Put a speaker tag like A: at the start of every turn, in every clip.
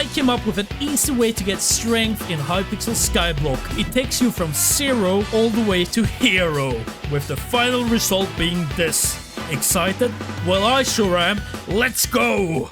A: came up with an easy way to get strength in Hypixel Skyblock. It takes you from 0 all the way to hero, with the final result being this. Excited? Well, I sure am. Let's go!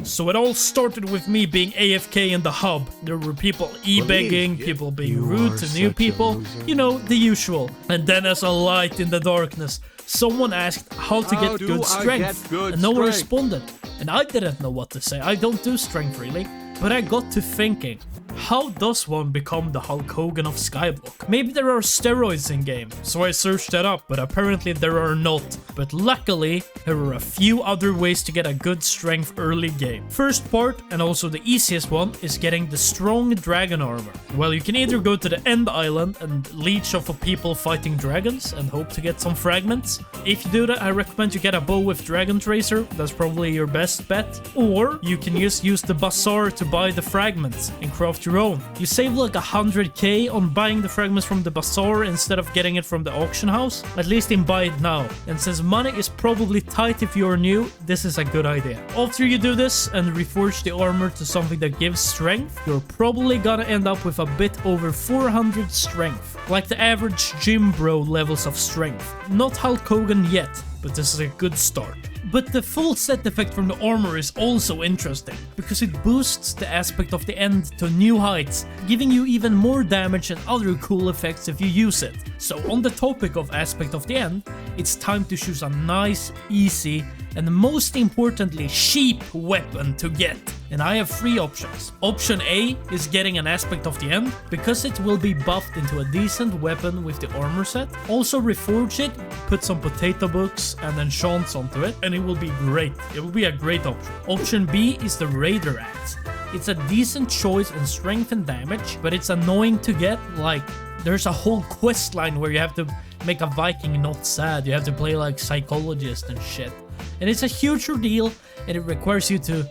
A: So it all started with me being AFK in the hub. There were people e-begging, people being rude to new people, you know, the usual. And then as a light in the darkness, someone asked how to get good strength, and no one responded. And I didn't know what to say. I don't do strength really. But I got to thinking, how does one become the Hulk Hogan of Skyblock? Maybe there are steroids in game, so I searched that up, but apparently there are not. But luckily, there are a few other ways to get a good strength early game. First part, and also the easiest one, is getting the strong dragon armor. Well, you can either go to the end island and leech off of people fighting dragons and hope to get some fragments. If you do that, I recommend you get a bow with dragon tracer, that's probably your best bet. Or you can just use the bazaar to buy the fragments and craft your own. You save like 100k on buying the fragments from the bazaar instead of getting it from the auction house, at least in buy it now. And since money is probably tight if you're new, this is a good idea. After you do this and reforge the armor to something that gives strength, you're probably gonna end up with a bit over 400 strength, like the average gym bro levels of strength. Not Hulk Hogan yet, but this is a good start. But the full set effect from the armor is also interesting, because it boosts the aspect of the end to new heights, giving you even more damage and other cool effects if you use it. So on the topic of aspect of the end, it's time to choose a nice, easy, and most importantly cheap weapon to get. And I have 3 options. Option A is getting an aspect of the end, because it will be buffed into a decent weapon with the armor set. Also reforge it, put some potato books and enchants onto it, and it will be great. It will be a great option. Option B is the Raider Axe. It's a decent choice in strength and damage, but it's annoying to get. Like, there's a whole quest line where you have to make a Viking not sad. You have to play like psychologist and shit. And it's a huge ordeal, and it requires you to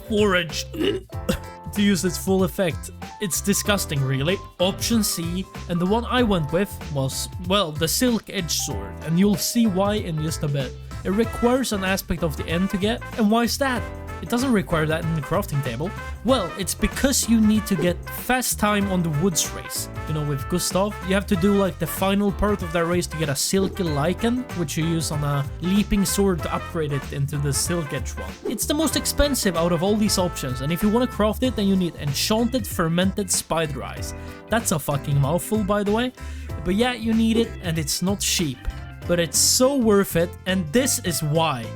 A: forage to use its full effect. It's disgusting, really. Option C, and the one I went with was, well, the Silk Edge Sword, and you'll see why in just a bit. It requires an aspect of the end to get, and why is that? It doesn't require that in the crafting table. Well, it's because you need to get fast time on the woods race. You know, with Gustav, you have to do like the final part of that race to get a silky lichen, which you use on a leaping sword to upgrade it into the silk edge one. It's the most expensive out of all these options, and if you want to craft it, then you need enchanted fermented spider eyes. That's a fucking mouthful, by the way. But yeah, you need it, and it's not cheap. But it's so worth it, and this is why.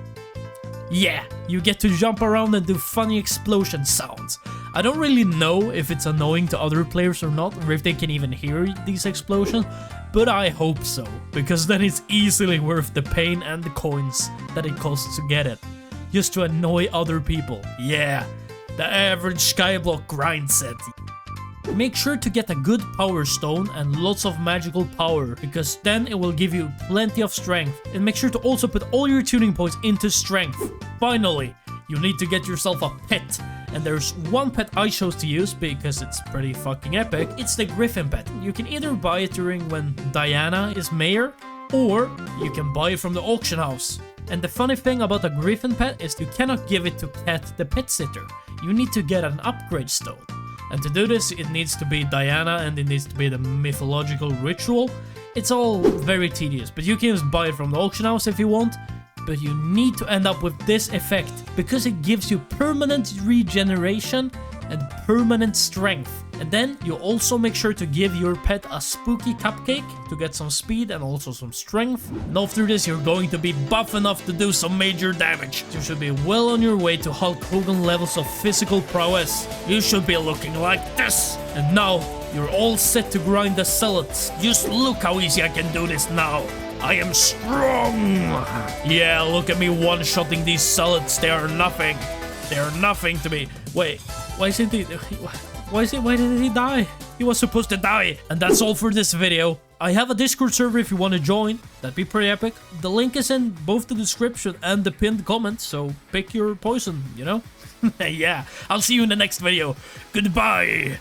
A: Yeah, you get to jump around and do funny explosion sounds. I don't really know if it's annoying to other players or not, or if they can even hear these explosions, but I hope so, because then it's easily worth the pain and the coins that it costs to get it, just to annoy other people. Yeah, the average Skyblock grind set. Make sure to get a good power stone and lots of magical power, because then it will give you plenty of strength. And make sure to also put all your tuning points into strength. Finally, you need to get yourself a pet. And there's one pet I chose to use because it's pretty fucking epic. It's the Griffin pet. You can either buy it during when Diana is mayor, or you can buy it from the auction house. And the funny thing about a Griffin pet is you cannot give it to Cat the pet sitter. You need to get an upgrade stone. And to do this, it needs to be Diana and it needs to be the mythological ritual. It's all very tedious, but you can just buy it from the auction house if you want. But you need to end up with this effect, because it gives you permanent regeneration and permanent strength. And then you also make sure to give your pet a spooky cupcake to get some speed and also some strength. And after this, you're going to be buff enough to do some major damage. You should be well on your way to Hulk Hogan levels of physical prowess. You should be looking like this. And now, you're all set to grind the zealots. Just look how easy I can do this now. I am strong. Yeah, look at me one-shotting these zealots. They are nothing. They are nothing to me. Wait, why did he die? He was supposed to die. And that's all for this video. I have a Discord server if you want to join. That'd be pretty epic. The link is in both the description and the pinned comment, so pick your poison, you know? Yeah, I'll see you in the next video. Goodbye.